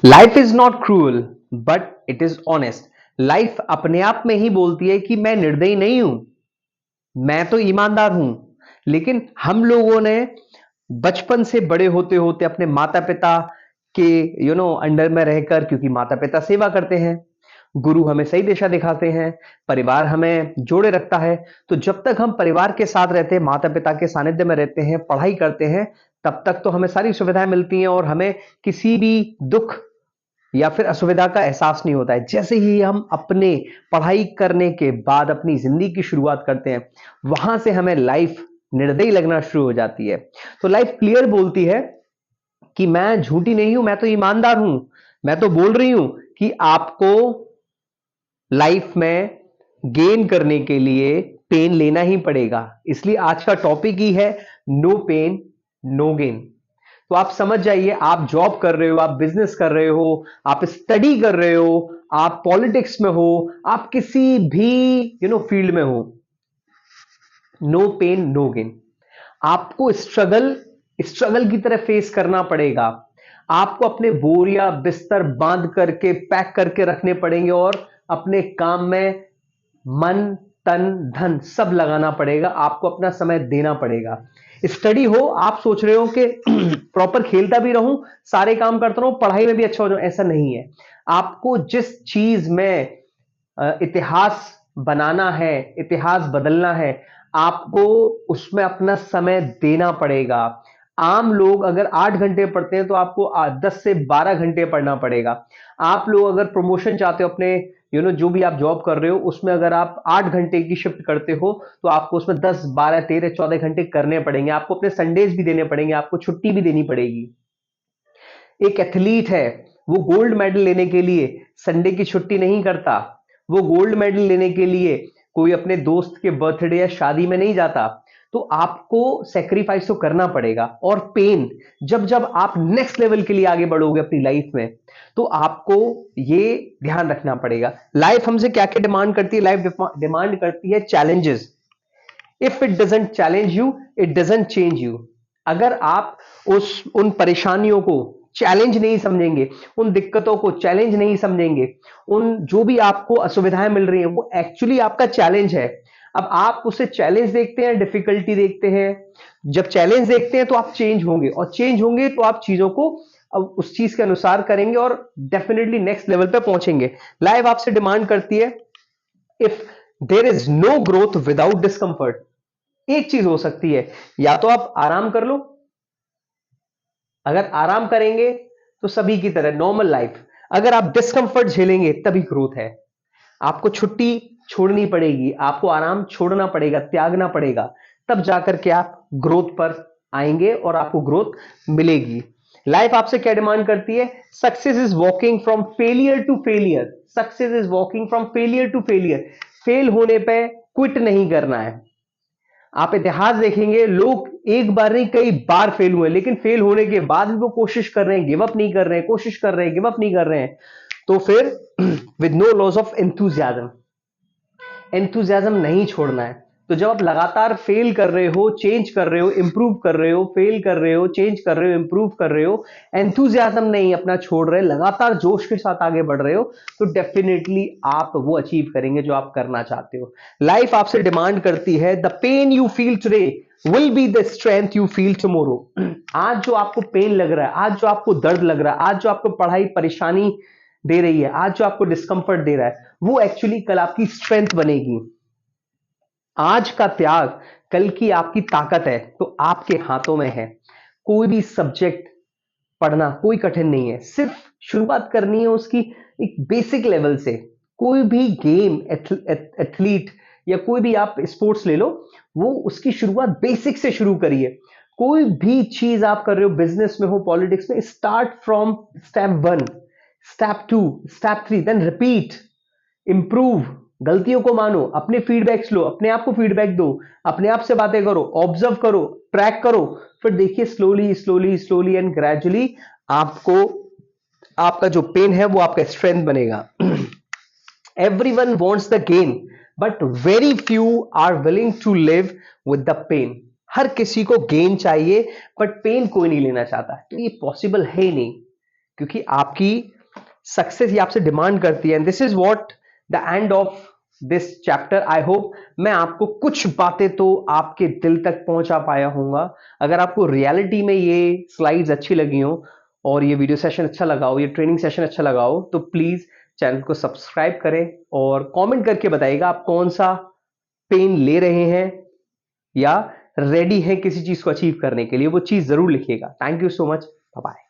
Life is not cruel but it is honest. Life अपने आप में ही बोलती है कि मैं निर्दयी नहीं हूं, मैं तो ईमानदार हूं। लेकिन हम लोगों ने बचपन से बड़े होते होते अपने माता पिता के अंडर में रहकर, क्योंकि माता पिता सेवा करते हैं, गुरु हमें सही दिशा दिखाते हैं, परिवार हमें जोड़े रखता है। तो जब तक हम परिवार के साथ रहते हैं, माता पिता के सानिध्य में रहते हैं, पढ़ाई करते हैं, तब तक तो हमें सारी सुविधाएं मिलती हैं और हमें किसी भी दुख या फिर असुविधा का एहसास नहीं होता है। जैसे ही हम अपने पढ़ाई करने के बाद अपनी जिंदगी की शुरुआत करते हैं, वहां से हमें लाइफ निर्दयी लगना शुरू हो जाती है। तो लाइफ क्लियर बोलती है कि मैं झूठी नहीं हूं, मैं तो ईमानदार हूं। मैं तो बोल रही हूं कि आपको लाइफ में गेन करने के लिए पेन लेना ही पड़ेगा। इसलिए आज का टॉपिक ही है नो पेन नो गेन। तो आप समझ जाइए, आप जॉब कर रहे हो, आप बिजनेस कर रहे हो, आप स्टडी कर रहे हो, आप पॉलिटिक्स में हो, आप किसी भी फील्ड में हो, नो पेन नो गेन। आपको स्ट्रगल स्ट्रगल की तरह फेस करना पड़ेगा। आपको अपने बोरिया बिस्तर बांध करके पैक करके रखने पड़ेंगे और अपने काम में मन, तन, धन सब लगाना पड़ेगा। आपको अपना समय देना पड़ेगा। स्टडी हो, आप सोच रहे हो कि प्रॉपर खेलता भी रहूं, सारे काम करता रहूं, पढ़ाई में भी अच्छा हो जाऊं, ऐसा नहीं है। आपको जिस चीज में इतिहास बनाना है, इतिहास बदलना है, आपको उसमें अपना समय देना पड़ेगा। आम लोग अगर 8 घंटे पढ़ते हैं तो आपको 10 से 12 घंटे पढ़ना पड़ेगा। आप लोग अगर प्रमोशन चाहते हो अपने जो भी आप जॉब कर रहे हो उसमें, अगर आप 8 घंटे की शिफ्ट करते हो तो आपको उसमें 10, 12, 13, 14 घंटे करने पड़ेंगे। आपको अपने संडेज भी देने पड़ेंगे, आपको छुट्टी भी देनी पड़ेगी। एक एथलीट है, वो गोल्ड मेडल लेने के लिए संडे की छुट्टी नहीं करता। वो गोल्ड मेडल लेने के लिए कोई अपने दोस्त के बर्थडे या शादी में नहीं जाता। तो आपको सेक्रीफाइस तो करना पड़ेगा। और पेन, जब जब आप नेक्स्ट लेवल के लिए आगे बढ़ोगे अपनी लाइफ में, तो आपको ये ध्यान रखना पड़ेगा। लाइफ हमसे क्या क्या डिमांड करती है? लाइफ डिमांड करती है challenges. If it doesn't challenge you, it doesn't change you. अगर आप उस उन परेशानियों को चैलेंज नहीं समझेंगे, उन दिक्कतों को चैलेंज नहीं समझेंगे, उन जो भी आपको असुविधाएं मिल रही हैं वो एक्चुअली आपका चैलेंज है। अब आप उसे चैलेंज देखते हैं, डिफिकल्टी देखते हैं। जब चैलेंज देखते हैं तो आप चेंज होंगे, और चेंज होंगे तो आप चीजों को अब उस चीज के अनुसार करेंगे और डेफिनेटली नेक्स्ट लेवल पे पहुंचेंगे। लाइफ आपसे डिमांड करती है, if there is no growth without discomfort. एक चीज हो सकती है, या तो आप आराम कर लो। अगर आराम करेंगे तो सभी की तरह नॉर्मल लाइफ। अगर आप डिस्कंफर्ट झेलेंगे तभी ग्रोथ है। आपको छुट्टी छोड़नी पड़ेगी, आपको आराम छोड़ना पड़ेगा, त्यागना पड़ेगा, तब जाकर के आप ग्रोथ पर आएंगे और आपको ग्रोथ मिलेगी। लाइफ आपसे क्या डिमांड करती है? Success is walking from failure to failure. Success is walking from failure to failure. Fail होने पे क्विट नहीं करना है। आप इतिहास देखेंगे, लोग एक बार नहीं कई बार फेल हुए, लेकिन फेल होने के बाद भी वो कोशिश कर रहे हैं, गिव अप नहीं कर रहे हैं, कोशिश कर रहे हैं, गिव अप नहीं कर रहे हैं। तो फिर with no loss of enthusiasm, enthusiasm नहीं छोड़ना है। तो जब आप लगातार फेल कर रहे हो, चेंज कर रहे हो, इंप्रूव कर रहे हो, फेल कर रहे हो, चेंज कर रहे हो, इंप्रूव कर रहे हो, एंथुजियाज्म नहीं अपना छोड़ रहे, लगातार जोश के साथ आगे बढ़ रहे हो, तो डेफिनेटली आप वो अचीव करेंगे जो आप करना चाहते हो। लाइफ आपसे डिमांड करती है, the pain you feel today will be the strength you feel tomorrow. आज जो आपको पेन लग रहा है, आज जो आपको दर्द लग रहा है, आज जो आपको पढ़ाई परेशानी दे रही है, आज जो आपको डिस्कंफर्ट दे रहा है, वो एक्चुअली कल आपकी स्ट्रेंथ बनेगी। आज का त्याग कल की आपकी ताकत है। तो आपके हाथों में है। कोई भी सब्जेक्ट पढ़ना कोई कठिन नहीं है, सिर्फ शुरुआत करनी है उसकी एक बेसिक लेवल से। कोई भी गेम, एथलीट या कोई भी आप स्पोर्ट्स ले लो, वो उसकी शुरुआत बेसिक से शुरू करिए। कोई भी चीज आप कर रहे हो, बिजनेस में हो, पॉलिटिक्स में, start from step 1, step 2, step 3, then repeat, improve. गलतियों को मानो, अपने फीडबैक्स लो, अपने आप को फीडबैक दो, अपने आप से बातें करो, ऑब्जर्व करो, ट्रैक करो। फिर देखिए slowly slowly slowly and gradually आपको आपका जो पेन है वो आपका स्ट्रेंथ बनेगा। Everyone wants the gain but very few are willing to live with the pain. हर किसी को गेन चाहिए बट पेन कोई नहीं लेना चाहता। तो ये पॉसिबल है ही नहीं। क्योंकि आपकी सक्सेस ही आपसे डिमांड करती है। And this is what the end of this chapter. I hope मैं आपको कुछ बातें तो आपके दिल तक पहुंचा पाया हूंगा। अगर आपको रियलिटी में ये स्लाइड्स अच्छी लगी हो और ये वीडियो सेशन अच्छा लगा हो, ये ट्रेनिंग सेशन अच्छा लगा हो, तो प्लीज चैनल को सब्सक्राइब करें और कमेंट करके बताइएगा आप कौन सा पेन ले रहे हैं या रेडी हैं किसी चीज को अचीव करने के लिए, वो चीज जरूर लिखिएगा। Thank you so much. Bye bye.